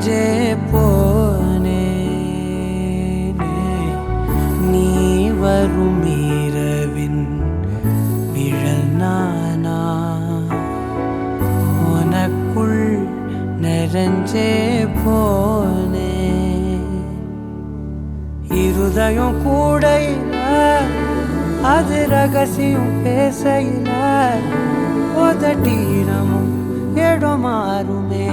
கரஞ்சே போனே நீ வரும் இரவின் விழல் நானா உனக்குள் நிறைஞ்சே போனே இருதயம் கூடையில அது ரகசியம் பேசையில உதட்டீரமும் இடம் மாறுமே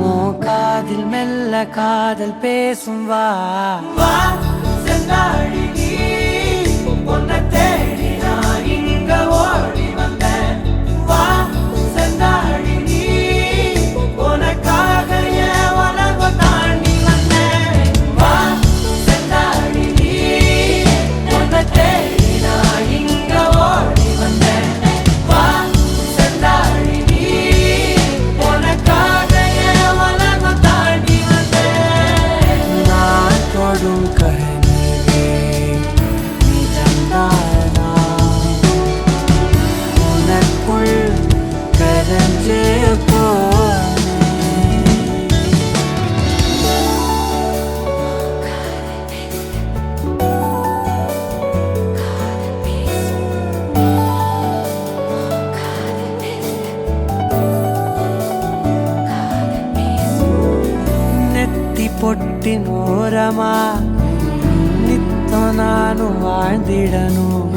உன் காதில் மெல்ல காதல் பேசும் வா செந்தாழி நீ உன்னை தேடி நான் இங்க ஓடி வந்தேன் வா செந்தாழி நீ உனக்காக என் உலகம் தாண்டி வந்தேன் வா செந்தாழி நீ உன்னை தேடி நான் இங்க ஓடி வந்தேன் வா செந்தாழி நீ உனக்காக என் உலகம் தாண்டி வந்தேன் நான் தொடும் கனவே நிஜம்தானா உனக்குள் கரஞ்சே போனே நெத்தி பொட்டின் ஓரமா நித்தம் நானும் வாழ்ந்திடணும்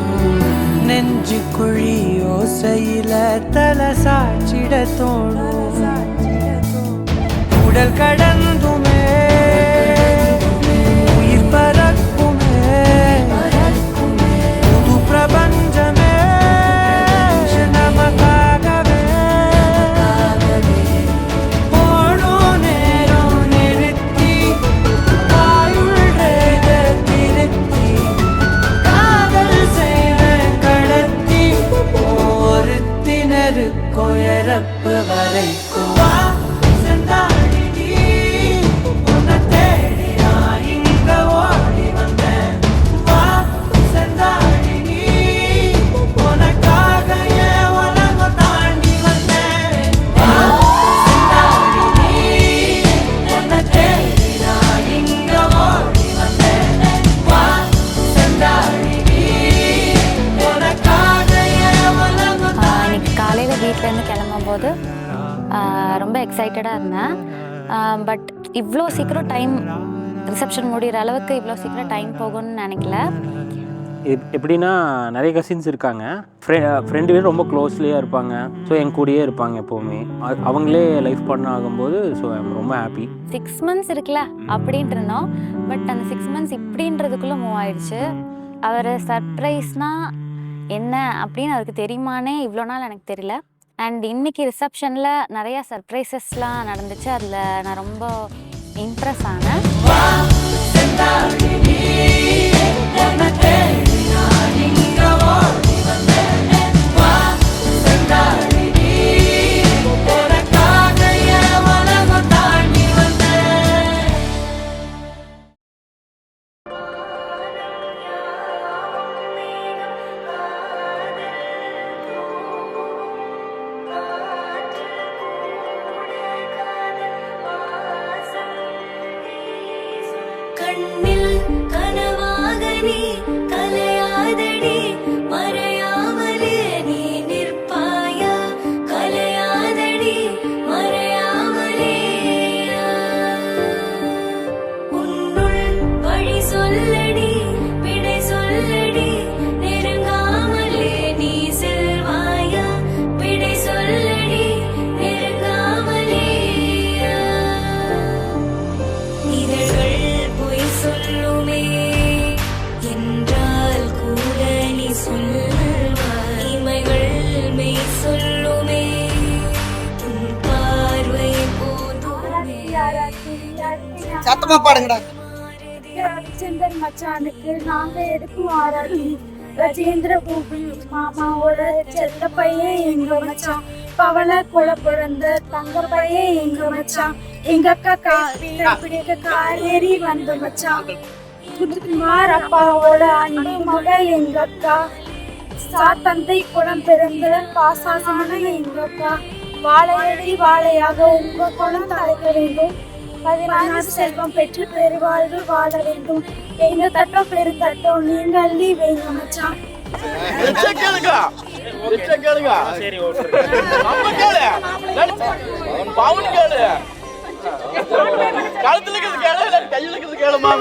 நெஞ்சு குழி யோசையில தலை சாச்சிட தோணும் உடல் கடந்துமே உயிர் பறக்குமே புது பிரபஞ்சமே நமக்காகவே போடும் நேரம் நிறுத்தி ஆயுள் ரேக திருத்தி காதல் செய்வேன் கடத்தி ஒருத்தினருக்கும் இறப்பு வரைக்கும் வா செந்தாழி நீ உன்னை தேடி நான் இங்க ஓடி வந்தேன் வா செந்தாழி நீ உனக்காக என் உலகம் தாண்டி வந்தேன் வா செந்தாழி நீ உன்னை தேடி நான் இங்க ஓடி வந்தேன் வா செந்தாழி நீ உனக்காக என் உலகம் தாண்டி இன்னைக்கு காலையில் வீட்டிலேருந்து கிளம்பும்போது ரொம்ப எக்ஸைட்டடாக இருந்தேன். பட் இவ்வளோ சீக்கிரம் டைம் ரிசப்ஷன் முடிகிற அளவுக்கு இவ்வளோ சீக்கிரம் டைம் போகும்னு நினைக்கல. எப்படின்னா நிறைய கசின்ஸ் இருக்காங்க, ஃப்ரெண்டு பேர் ரொம்ப க்ளோஸ்லியாக இருப்பாங்க. ஸோ என் கூடயே இருப்பாங்க எப்போவுமே. அவங்களே லைஃப் பார்ட்னர் ஆகும்போது ஸோ ஐம் ரொம்ப ஹாப்பி. 6 months இருக்குல்ல அப்படின்ட்டு இருந்தோம். பட் அந்த 6 months இப்படின்றதுக்குள்ளே மூவ் ஆயிடுச்சு. அவர் சர்ப்ரைஸ்னால் என்ன அப்படின்னு அவருக்கு தெரியுமானே இவ்வளோ நாள் எனக்கு தெரியல. அண்ட் இன்னைக்கு ரிசப்ஷனில் நிறையா சர்ப்ரைசஸ்லாம் நடந்துச்சு. அதில் நான் ரொம்ப இம்ப்ரெஸ் ஆனேன். கண்ணில் கனவாக நீ கலையாதடி மறையாமலே நீ நிற்பாயா கலையாதடி மறையாமலே உன்னுள் வழி சொல்லடி விடை சொல்லடி நெருங்காமலே நீ செல்வாயா விடை சொல்லடி நெருங்காமலே இதழ்கள் பொய் சொல்லுமே என்றால் கூட நீ சொல்வாய் இமைகள் மெய் சொல்லுமே உன் பார்வை போதுமே. சத்தமா பாடுங்கடா. ரவிச்சந்திரன் மச்சானுக்கு நாங்க எடுக்கும் ஆராடி ரஜேந்திர பூபி மாமாவோட செல்ல பையன் எங்க மச்சான் பவள குல பிறந்த தங்க பையன் எங்க மச்சான் எங்க அக்கா பிடிக்க காரேறி வந்த மச்சான் குமார் அப்பாவோட அன்பு மகள் எங்க அக்கா தந்தை குலம் பிறந்த பாசாசமான எங்க அக்கா வாழையடி வாழையாக உங்க குலம் தலைக்க வேண்டும் 16 செல்வம் பெற்று பெருவாழ்வு வாழ வேண்டும். எங்க தட்டம் பெருந்தட்டம் நீங்க அள்ளி வைங்க மச்சான். சரி ஓகே நம்ம கேளு பவுன் கேளு கழுத்துல இருக்குது கேளு கையில இருக்குது கேளுமா